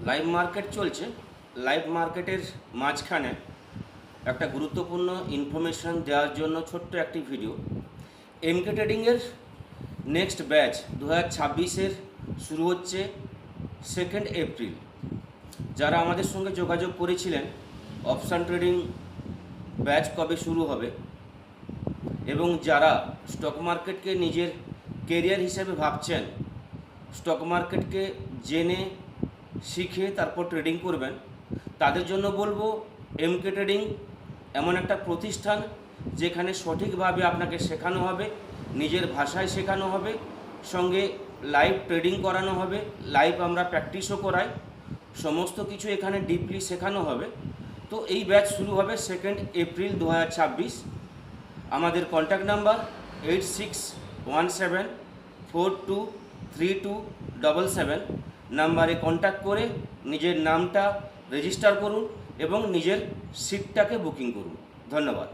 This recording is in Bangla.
লাইভ মার্কেট চলছে। লাইভ মার্কেটের মাঝখানে একটা গুরুত্বপূর্ণ ইনফরমেশান দেওয়ার জন্য ছোট্ট একটি ভিডিও। এমকে ট্রেডিংয়ের নেক্সট ব্যাচ 2026-এর শুরু হচ্ছে 2 এপ্রিল। যারা আমাদের সঙ্গে যোগাযোগ করেছিলেন অপশান ট্রেডিং ব্যাচ কবে শুরু হবে এবং যারা স্টক মার্কেটকে নিজের কেরিয়ার হিসেবে ভাবছেন, স্টক মার্কেটকে জেনে শিখে তারপর ট্রেডিং করবেন, তাদের জন্য বলবো এমকে ট্রেডিং এমন একটা প্রতিষ্ঠান যেখানে সঠিকভাবে আপনাকে শেখানো হবে, নিজের ভাষায় শেখানো হবে, সঙ্গে লাইভ ট্রেডিং করানো হবে, লাইভ আমরা প্র্যাকটিসও করাই, সমস্ত কিছু এখানে ডিপলি শেখানো হবে। তো এই ব্যাচ শুরু হবে 2 এপ্রিল 2026। আমাদের কন্ট্যাক্ট নাম্বার 8617423277 নাম্বারে কন্ট্যাক্ট করে নিজের নামটা রেজিস্টার করুন এবং নিজের সিটটাকে বুকিং করুন। ধন্যবাদ।